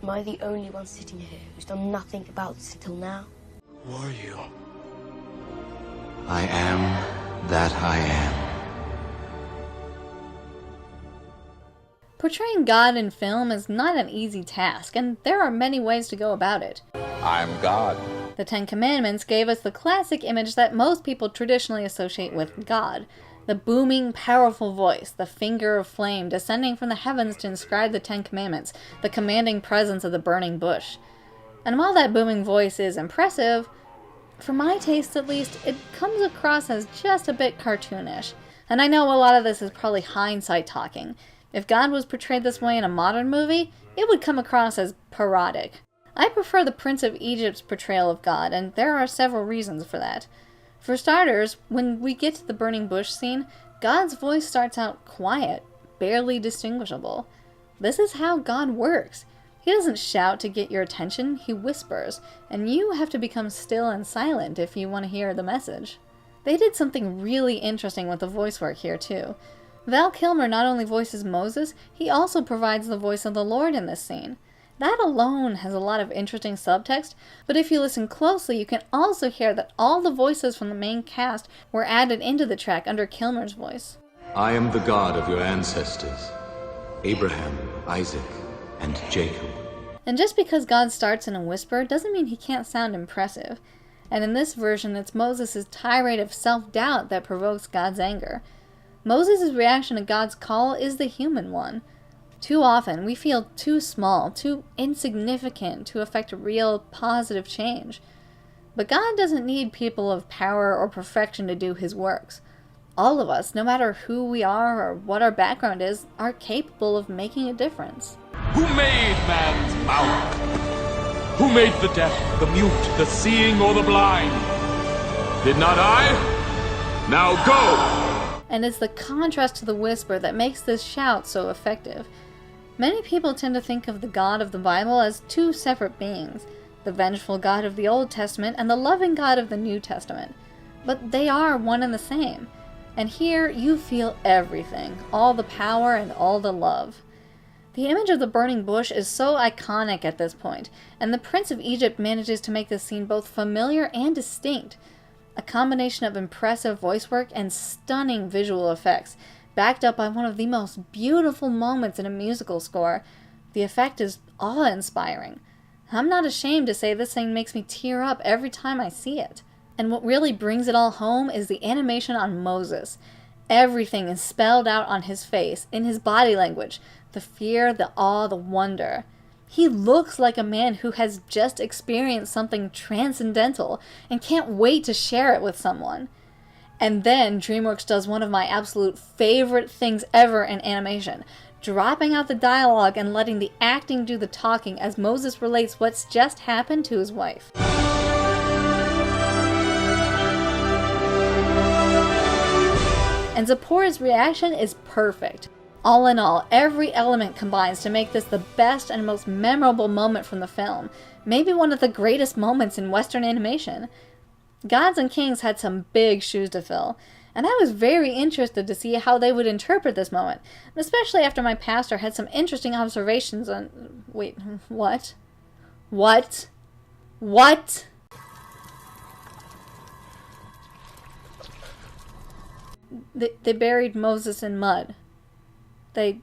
Am I the only one sitting here who's done nothing about this until now? Who are you? I am that I am. Portraying God in film is not an easy task, and there are many ways to go about it. I'm God. The Ten Commandments gave us the classic image that most people traditionally associate with God. The booming, powerful voice, the finger of flame descending from the heavens to inscribe the Ten Commandments, the commanding presence of the burning bush. And while that booming voice is impressive, for my taste at least, it comes across as just a bit cartoonish. And I know a lot of this is probably hindsight talking. If God was portrayed this way in a modern movie, it would come across as parodic. I prefer the Prince of Egypt's portrayal of God, and there are several reasons for that. For starters, when we get to the burning bush scene, God's voice starts out quiet, barely distinguishable. This is how God works. He doesn't shout to get your attention, he whispers, and you have to become still and silent if you want to hear the message. They did something really interesting with the voice work here too. Val Kilmer not only voices Moses, he also provides the voice of the Lord in this scene. That alone has a lot of interesting subtext, but if you listen closely, you can also hear that all the voices from the main cast were added into the track under Kilmer's voice. I am the God of your ancestors, Abraham, Isaac, and Jacob. And just because God starts in a whisper doesn't mean he can't sound impressive. And in this version, it's Moses' tirade of self-doubt that provokes God's anger. Moses' reaction to God's call is the human one. Too often, we feel too small, too insignificant to affect real, positive change. But God doesn't need people of power or perfection to do his works. All of us, no matter who we are or what our background is, are capable of making a difference. Who made man's mouth? Who made the deaf, the mute, the seeing, or the blind? Did not I? Now go! And it's the contrast to the whisper that makes this shout so effective. Many people tend to think of the God of the Bible as two separate beings, the vengeful God of the Old Testament and the loving God of the New Testament. But they are one and the same. And here you feel everything, all the power and all the love. The image of the burning bush is so iconic at this point, and the Prince of Egypt manages to make this scene both familiar and distinct. A combination of impressive voice work and stunning visual effects, backed up by one of the most beautiful moments in a musical score. The effect is awe-inspiring. I'm not ashamed to say this thing makes me tear up every time I see it. And what really brings it all home is the animation on Moses. Everything is spelled out on his face, in his body language, the fear, the awe, the wonder. He looks like a man who has just experienced something transcendental and can't wait to share it with someone. And then DreamWorks does one of my absolute favorite things ever in animation, dropping out the dialogue and letting the acting do the talking as Moses relates what's just happened to his wife. And Zipporah's reaction is perfect. All in all, every element combines to make this the best and most memorable moment from the film, maybe one of the greatest moments in Western animation. Gods and Kings had some big shoes to fill, and I was very interested to see how they would interpret this moment, especially after my pastor had some interesting observations on... Wait, what? What? What? They buried Moses in mud. They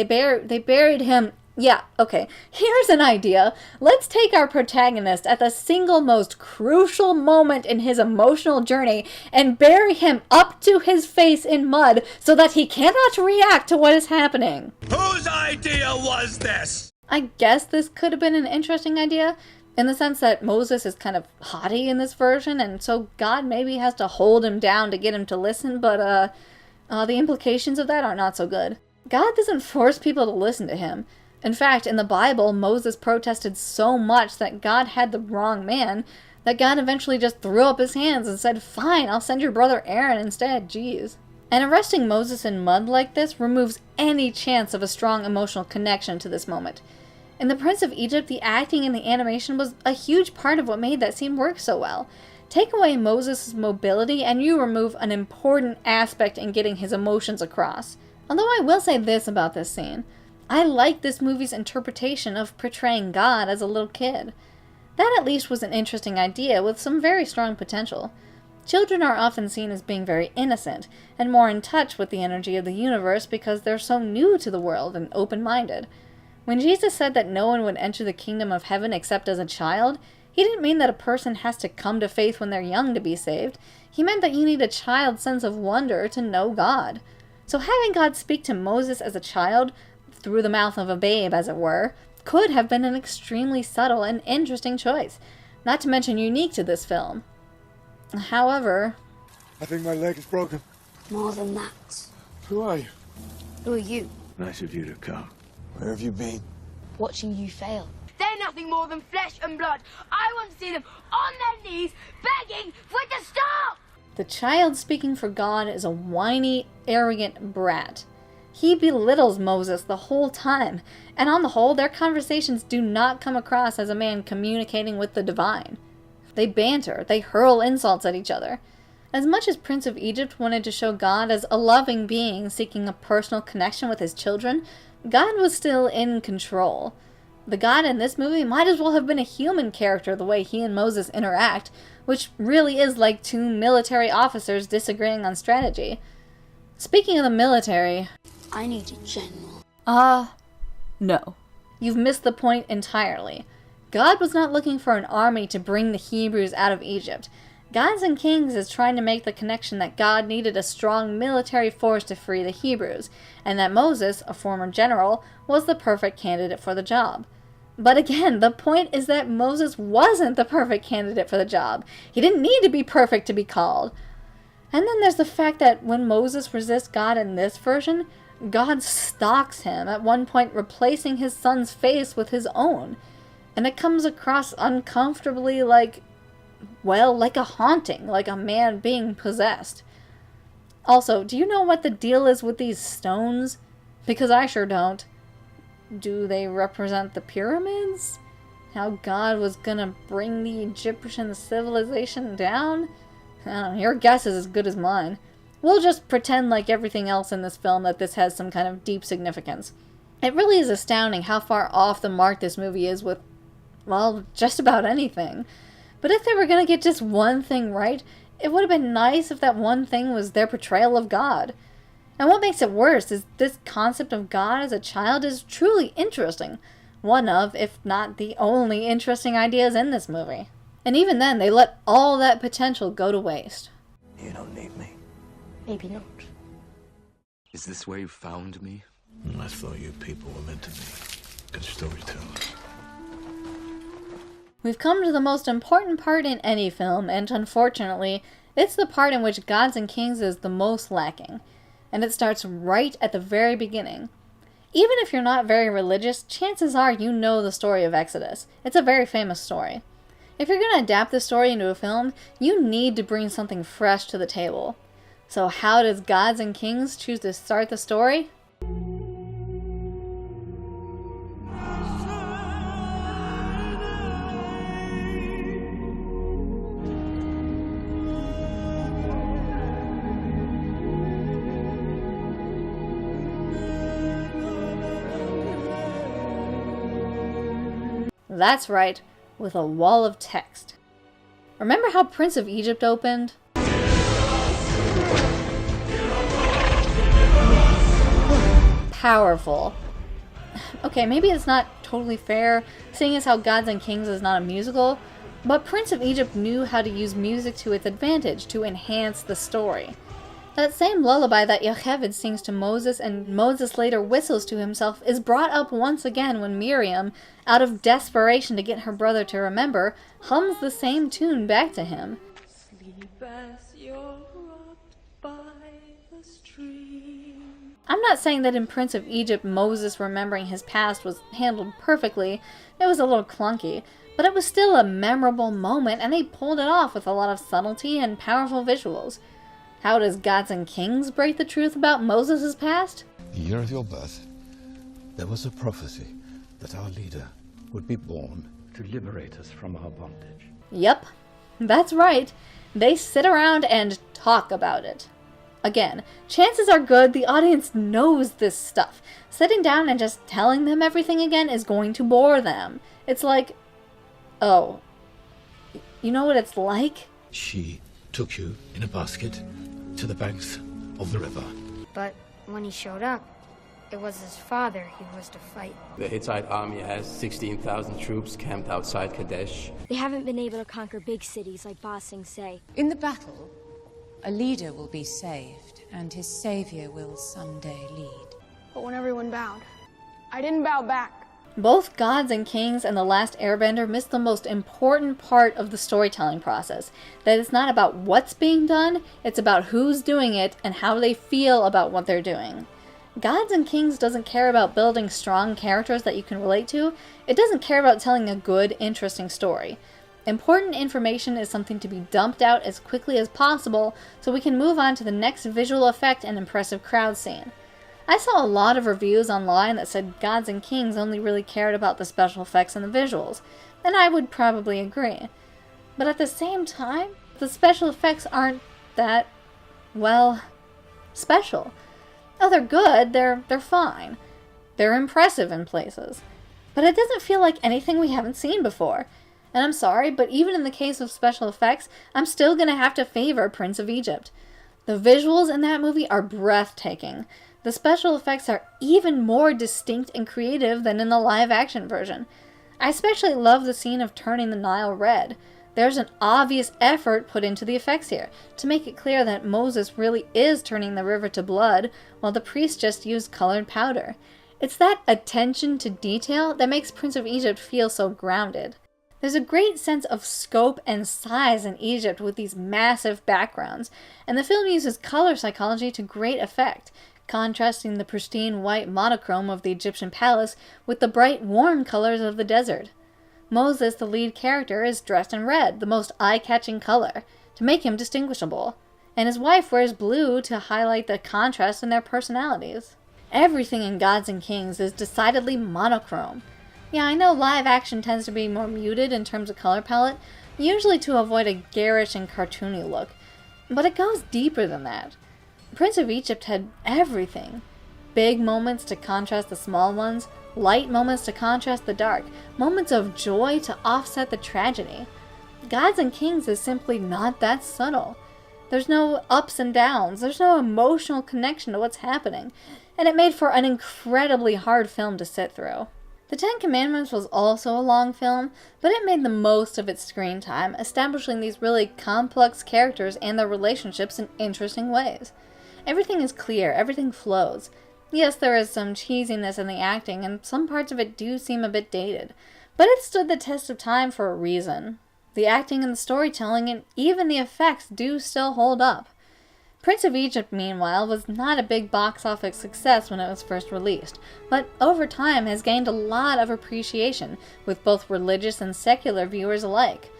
buried him. Yeah, okay. Here's an idea. Let's take our protagonist at the single most crucial moment in his emotional journey and bury him up to his face in mud so that he cannot react to what is happening. Whose idea was this? I guess this could have been an interesting idea, in the sense that Moses is kind of haughty in this version, and so God maybe has to hold him down to get him to listen, but the implications of that are not so good. God doesn't force people to listen to him. In fact, in the Bible, Moses protested so much that God had the wrong man, that God eventually just threw up his hands and said, "Fine, I'll send your brother Aaron instead, jeez." And arresting Moses in mud like this removes any chance of a strong emotional connection to this moment. In The Prince of Egypt, the acting and the animation was a huge part of what made that scene work so well. Take away Moses' mobility and you remove an important aspect in getting his emotions across. Although I will say this about this scene. I like this movie's interpretation of portraying God as a little kid. That at least was an interesting idea with some very strong potential. Children are often seen as being very innocent and more in touch with the energy of the universe because they're so new to the world and open-minded. When Jesus said that no one would enter the kingdom of heaven except as a child, he didn't mean that a person has to come to faith when they're young to be saved. He meant that you need a child's sense of wonder to know God. So having God speak to Moses as a child, through the mouth of a babe as it were, could have been an extremely subtle and interesting choice, not to mention unique to this film. However... I think my leg is broken. More than that. Who are you? Who are you? Nice of you to come. Where have you been? Watching you fail. They're nothing more than flesh and blood. I want to see them on their knees, begging for it to stop! The child speaking for God is a whiny, arrogant brat. He belittles Moses the whole time, and on the whole, their conversations do not come across as a man communicating with the divine. They banter, they hurl insults at each other. As much as Prince of Egypt wanted to show God as a loving being seeking a personal connection with his children, God was still in control. The God in this movie might as well have been a human character the way he and Moses interact, which really is like two military officers disagreeing on strategy. Speaking of the military... I need a general. No. You've missed the point entirely. God was not looking for an army to bring the Hebrews out of Egypt. Gods and Kings is trying to make the connection that God needed a strong military force to free the Hebrews, and that Moses, a former general, was the perfect candidate for the job. But again, the point is that Moses wasn't the perfect candidate for the job. He didn't need to be perfect to be called. And then there's the fact that when Moses resists God in this version, God stalks him, at one point replacing his son's face with his own. And it comes across uncomfortably like a haunting, like a man being possessed. Also, do you know what the deal is with these stones? Because I sure don't. Do they represent the pyramids? How God was gonna bring the Egyptian civilization down? I don't know, your guess is as good as mine. We'll just pretend like everything else in this film that this has some kind of deep significance. It really is astounding how far off the mark this movie is with, well, just about anything. But if they were going to get just one thing right, it would have been nice if that one thing was their portrayal of God. And what makes it worse is this concept of God as a child is truly interesting. One of, if not the only, interesting ideas in this movie. And even then, they let all that potential go to waste. You don't need me. Maybe not. Is this where you found me? I thought you people were meant to be good storytellers. We've come to the most important part in any film, and unfortunately, it's the part in which Gods and Kings is the most lacking. And it starts right at the very beginning. Even if you're not very religious, chances are you know the story of Exodus. It's a very famous story. If you're going to adapt this story into a film, you need to bring something fresh to the table. So how does Gods and Kings choose to start the story? That's right, with a wall of text. Remember how Prince of Egypt opened? Powerful. Okay, maybe it's not totally fair, seeing as how Gods and Kings is not a musical, but Prince of Egypt knew how to use music to its advantage to enhance the story. That same lullaby that Yocheved sings to Moses and Moses later whistles to himself is brought up once again when Miriam, out of desperation to get her brother to remember, hums the same tune back to him. Sleep as you're rocked by the stream. I'm not saying that in Prince of Egypt Moses remembering his past was handled perfectly. It was a little clunky, but it was still a memorable moment and they pulled it off with a lot of subtlety and powerful visuals. How does Gods and Kings break the truth about Moses' past? The year of your birth, there was a prophecy that our leader would be born to liberate us from our bondage. Yep, that's right. They sit around and talk about it. Again, chances are good the audience knows this stuff. Sitting down and just telling them everything again is going to bore them. It's like, oh, you know what it's like? She took you in a basket to the banks of the river. But when he showed up, it was his father he was to fight. The Hittite army has 16,000 troops camped outside Kadesh. They haven't been able to conquer big cities like Ba Sing Se. In the battle, a leader will be saved, and his savior will someday lead. But when everyone bowed, I didn't bow back. Both Gods and Kings and The Last Airbender miss the most important part of the storytelling process. That it's not about what's being done, it's about who's doing it and how they feel about what they're doing. Gods and Kings doesn't care about building strong characters that you can relate to. It doesn't care about telling a good, interesting story. Important information is something to be dumped out as quickly as possible so we can move on to the next visual effect and impressive crowd scene. I saw a lot of reviews online that said Gods and Kings only really cared about the special effects and the visuals, and I would probably agree. But at the same time, the special effects aren't that, well, special. Oh, they're good, they're fine. They're impressive in places. But it doesn't feel like anything we haven't seen before. And I'm sorry, but even in the case of special effects, I'm still gonna have to favor Prince of Egypt. The visuals in that movie are breathtaking. The special effects are even more distinct and creative than in the live-action version. I especially love the scene of turning the Nile red. There's an obvious effort put into the effects here, to make it clear that Moses really is turning the river to blood, while the priest just used colored powder. It's that attention to detail that makes Prince of Egypt feel so grounded. There's a great sense of scope and size in Egypt with these massive backgrounds, and the film uses color psychology to great effect, contrasting the pristine white monochrome of the Egyptian palace with the bright, warm colors of the desert. Moses, the lead character, is dressed in red, the most eye-catching color, to make him distinguishable, and his wife wears blue to highlight the contrast in their personalities. Everything in Gods and Kings is decidedly monochrome. Yeah, I know live action tends to be more muted in terms of color palette, usually to avoid a garish and cartoony look, but it goes deeper than that. Prince of Egypt had everything. Big moments to contrast the small ones, light moments to contrast the dark, moments of joy to offset the tragedy. Gods and Kings is simply not that subtle. There's no ups and downs, there's no emotional connection to what's happening, and it made for an incredibly hard film to sit through. The Ten Commandments was also a long film, but it made the most of its screen time, establishing these really complex characters and their relationships in interesting ways. Everything is clear, everything flows. Yes, there is some cheesiness in the acting, and some parts of it do seem a bit dated, but it stood the test of time for a reason. The acting and the storytelling and even the effects do still hold up. Prince of Egypt, meanwhile, was not a big box office success when it was first released, but over time has gained a lot of appreciation with both religious and secular viewers alike.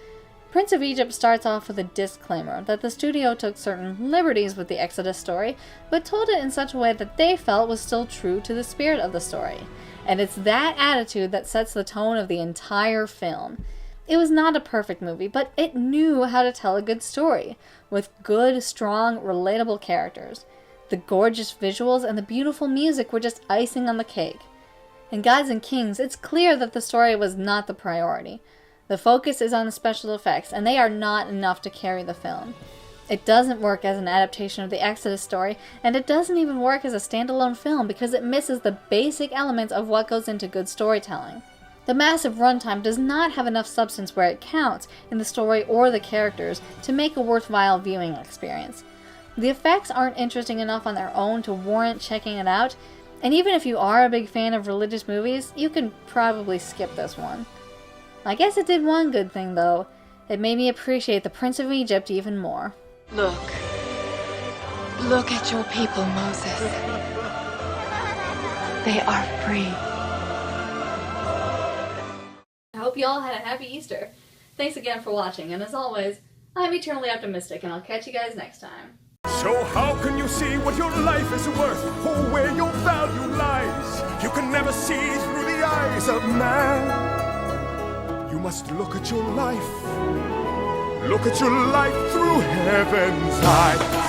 Prince of Egypt starts off with a disclaimer that the studio took certain liberties with the Exodus story, but told it in such a way that they felt was still true to the spirit of the story. And it's that attitude that sets the tone of the entire film. It was not a perfect movie, but it knew how to tell a good story, with good, strong, relatable characters. The gorgeous visuals and the beautiful music were just icing on the cake. In Gods and Kings, it's clear that the story was not the priority. The focus is on the special effects, and they are not enough to carry the film. It doesn't work as an adaptation of the Exodus story, and it doesn't even work as a standalone film because it misses the basic elements of what goes into good storytelling. The massive runtime does not have enough substance where it counts in the story or the characters to make a worthwhile viewing experience. The effects aren't interesting enough on their own to warrant checking it out, and even if you are a big fan of religious movies, you can probably skip this one. I guess it did one good thing, though. It made me appreciate the Prince of Egypt even more. Look at your people, Moses. They are free. I hope you all had a happy Easter. Thanks again for watching, and as always, I'm eternally optimistic, and I'll catch you guys next time. So how can you see what your life is worth, or where your value lies? You can never see through the eyes of man. You must look at your life through heaven's eye.